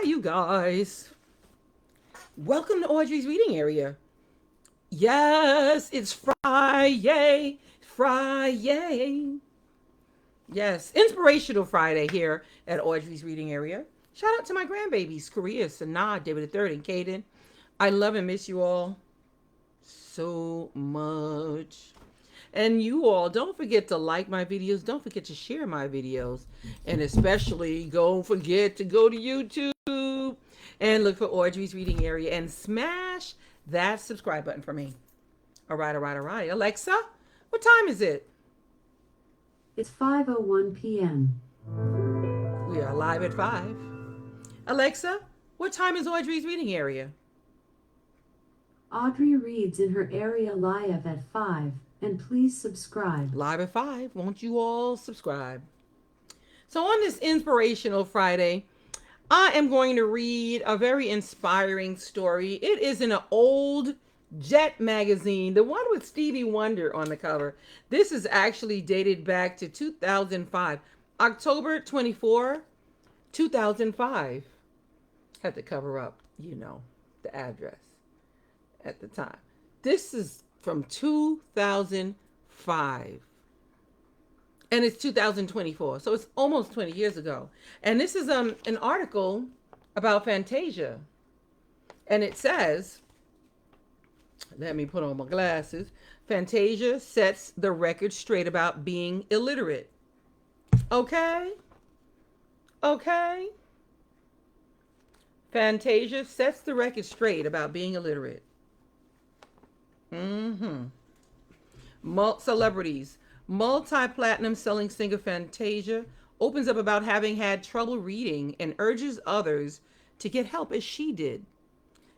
you guys? Welcome to Audrey's reading area. Yes, it's Friday. Friday. Yes, Inspirational Friday here at Audrey's reading area. Shout out to my grandbabies, Korea, Sanaa, David the Third, and Caden. I love and miss you all so much. And you all, don't forget to like my videos. Don't forget to share my videos. And especially don't forget to go to YouTube and look for Audrey's reading area and smash that subscribe button for me. All right, all right, all right. Alexa, what time is it? It's 5:01 p.m. We are live at 5. Alexa, what time is Audrey's reading area? Audrey reads in her area live at 5, and please subscribe. Live at 5. Won't you all subscribe? So on this Inspirational Friday, I am going to read a very inspiring story. It is in an old Jet magazine, the one with Stevie Wonder on the cover. This is actually dated back to 2005, October 24, 2005. Had to cover up, the address at the time. This is from 2005. And it's 2024, so it's almost 20 years ago. And this is an article about Fantasia. And it says, let me put on my glasses. Fantasia sets the record straight about being illiterate. Okay? Okay? Fantasia sets the record straight about being illiterate. Celebrities. Multi-platinum selling singer Fantasia opens up about having had trouble reading and urges others to get help as she did.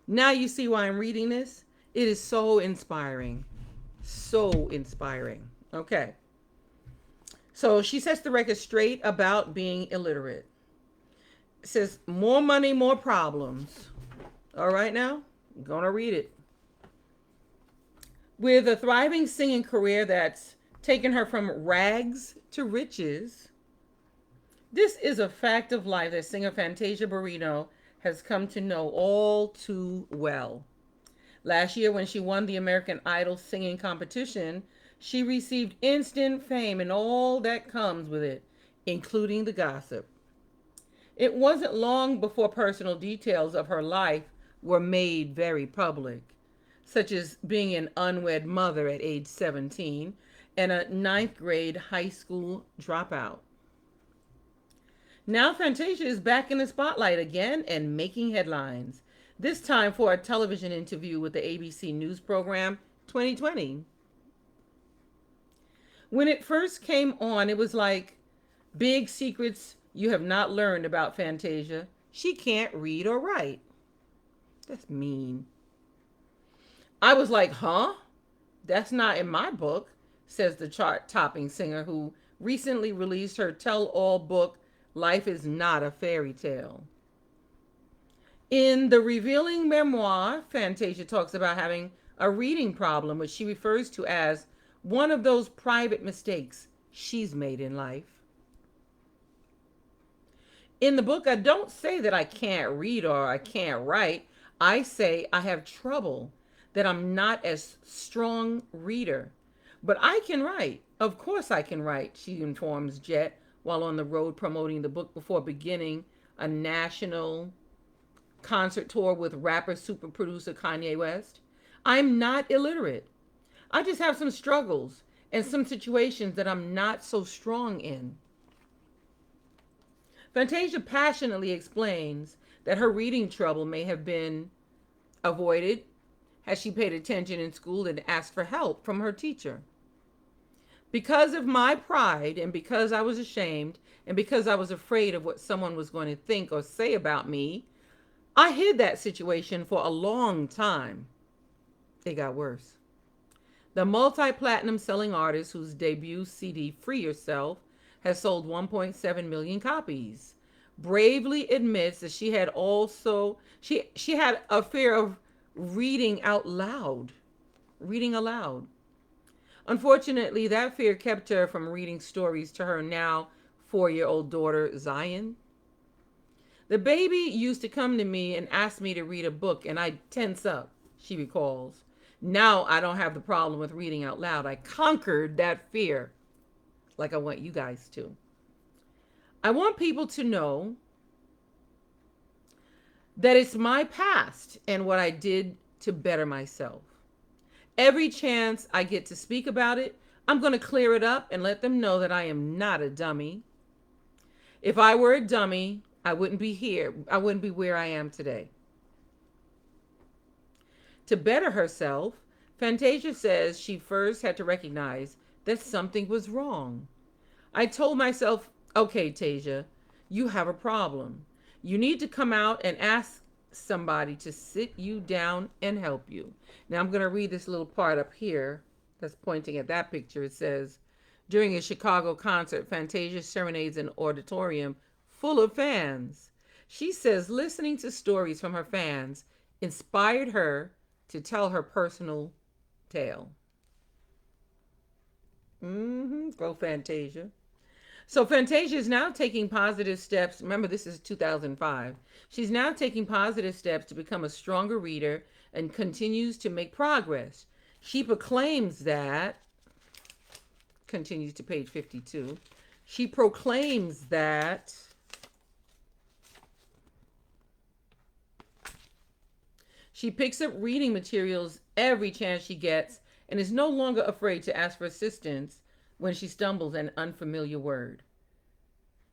Now you see why I'm reading this? It is so inspiring. So inspiring. Okay. So she sets the record straight about being illiterate. It says, more money, more problems. All right now, I'm going to read it. With a thriving singing career that's taken her from rags to riches, this is a fact of life that singer Fantasia Barrino has come to know all too well. Last year, when she won the American Idol singing competition, she received instant fame and all that comes with it, including the gossip. It wasn't long before personal details of her life were made very public, such as being an unwed mother at age 17 and a 9th grade high school dropout. Now Fantasia is back in the spotlight again and making headlines, this time for a television interview with the ABC News program 2020. When it first came on, it was like, big secrets you have not learned about Fantasia. She can't read or write. That's mean. I was like, huh? That's not in my book, says the chart-topping singer who recently released her tell-all book, Life is Not a Fairy Tale. In the revealing memoir, Fantasia talks about having a reading problem, which she refers to as one of those private mistakes she's made in life. In the book, I don't say that I can't read or I can't write. I say I have trouble, that I'm not as strong reader. But I can write. Of course I can write, she informs Jet while on the road promoting the book before beginning a national concert tour with rapper super producer Kanye West. I'm not illiterate. I just have some struggles and some situations that I'm not so strong in. Fantasia passionately explains that her reading trouble may have been avoided had she paid attention in school and asked for help from her teacher. Because of my pride and because I was ashamed and because I was afraid of what someone was going to think or say about me, I hid that situation for a long time. It got worse. The multi-platinum selling artist whose debut CD, Free Yourself, has sold 1.7 million copies, bravely admits that she had a fear of reading aloud. Unfortunately, that fear kept her from reading stories to her now 4-year-old daughter, Zion. The baby used to come to me and ask me to read a book, and I'd tense up, she recalls. Now I don't have the problem with reading out loud. I conquered that fear, like I want you guys to. I want people to know that it's my past and what I did to better myself. Every chance I get to speak about it, I'm going to clear it up and let them know that I am not a dummy. If I were a dummy, I wouldn't be here. I wouldn't be where I am today. To better herself, Fantasia says she first had to recognize that something was wrong. I told myself, okay, Tasia, you have a problem. You need to come out and ask somebody to sit you down and help you. Now I'm going to read this little part up here that's pointing at that picture. It says, during a Chicago concert, Fantasia serenades an auditorium full of fans. She says listening to stories from her fans inspired her to tell her personal tale. Go Fantasia. So Fantasia is now taking positive steps. Remember, this is 2005. She's now taking positive steps to become a stronger reader and continues to make progress. She proclaims that, continues to page 52, she proclaims that she picks up reading materials every chance she gets and is no longer afraid to ask for assistance when she stumbles an unfamiliar word.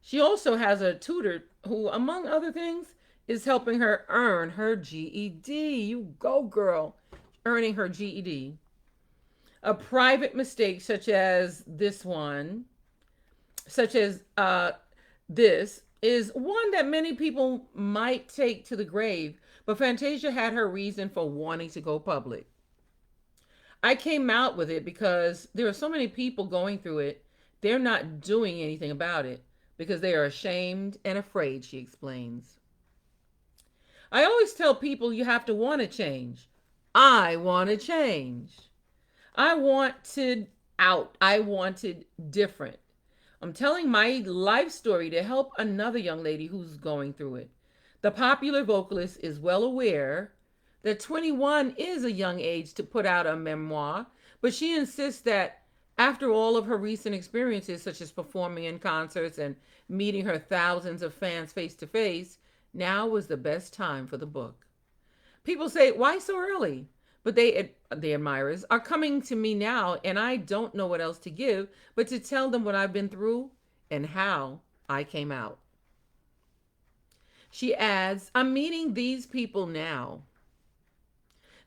She also has a tutor who, among other things, is helping her earn her GED. You go, girl. Earning her GED. A private mistake such as this, is one that many people might take to the grave, but Fantasia had her reason for wanting to go public. I came out with it because there are so many people going through it. They're not doing anything about it because they are ashamed and afraid, she explains. I always tell people you have to want to change. I want to change. I wanted out. I wanted different. I'm telling my life story to help another young lady who's going through it. The popular vocalist is well aware that 21 is a young age to put out a memoir, but she insists that after all of her recent experiences, such as performing in concerts and meeting her thousands of fans face to face, now was the best time for the book. People say, why so early? But the admirers are coming to me now, and I don't know what else to give but to tell them what I've been through and how I came out. She adds, I'm meeting these people now.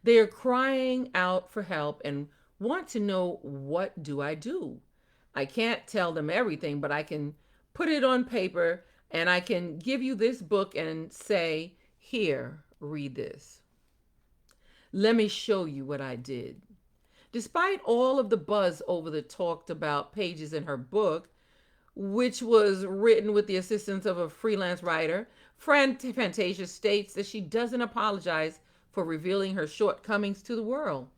They are crying out for help and want to know, what do I do? I can't tell them everything, but I can put it on paper and I can give you this book and say, here, read this. Let me show you what I did. Despite all of the buzz over the talked about pages in her book, which was written with the assistance of a freelance writer, Fantasia states that she doesn't apologize for revealing her shortcomings to the world.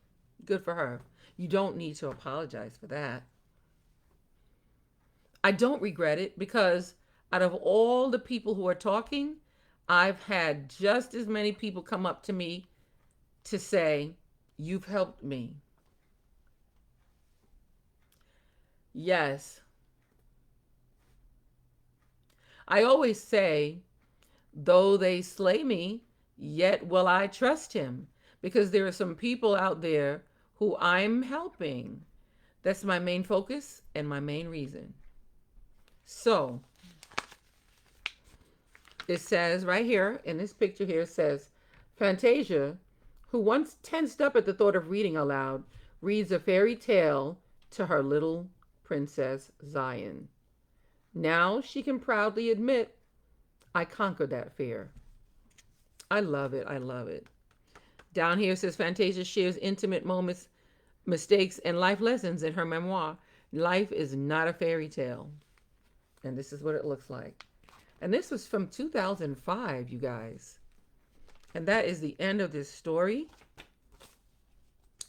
Good for her. You don't need to apologize for that. I don't regret it because out of all the people who are talking, I've had just as many people come up to me to say, you've helped me. Yes. I always say, though they slay me, yet will I trust him, because there are some people out there who I'm helping. That's my main focus and my main reason. So, it says right here, in this picture here, it says, Fantasia, who once tensed up at the thought of reading aloud, reads a fairy tale to her little princess Zion. Now she can proudly admit, I conquered that fear. I love it. I love it. Down here it says Fantasia shares intimate moments, mistakes, and life lessons in her memoir. Life is not a fairy tale. And this is what it looks like. And this was from 2005, you guys. And that is the end of this story.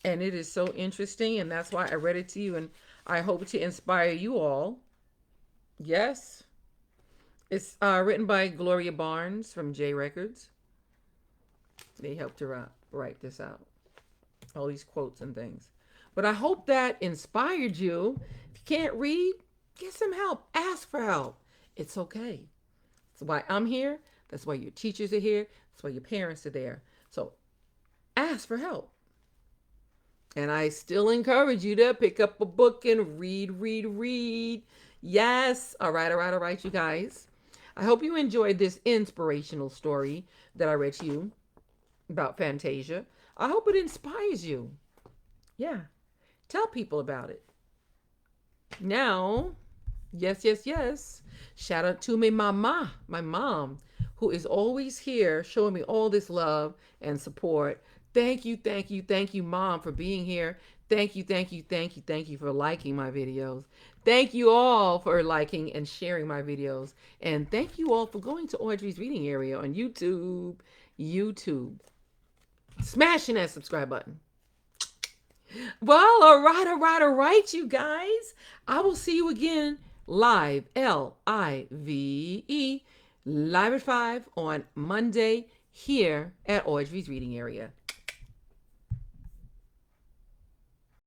And it is so interesting. And that's why I read it to you. And I hope to inspire you all. Yes. It's written by Gloria Barnes from J Records. They helped her write this out. All these quotes and things. But I hope that inspired you. If you can't read, get some help. Ask for help. It's okay. That's why I'm here. That's why your teachers are here. That's why your parents are there. So ask for help. And I still encourage you to pick up a book and read, read, read. Yes. All right, all right, all right, you guys. I hope you enjoyed this inspirational story that I read to you about Fantasia. I hope it inspires you. Yeah. Tell people about it. Now, yes, yes, yes. Shout out to me, mama, my mom, who is always here showing me all this love and support. Thank you, thank you, thank you, Mom, for being here. Thank you, thank you, thank you, thank you for liking my videos. Thank you all for liking and sharing my videos. And thank you all for going to Audrey's Reading Area on YouTube. YouTube. Smashing that subscribe button. Well, all right, all right, all right, you guys. I will see you again live, Live, live at 5 on Monday here at Audrey's Reading Area.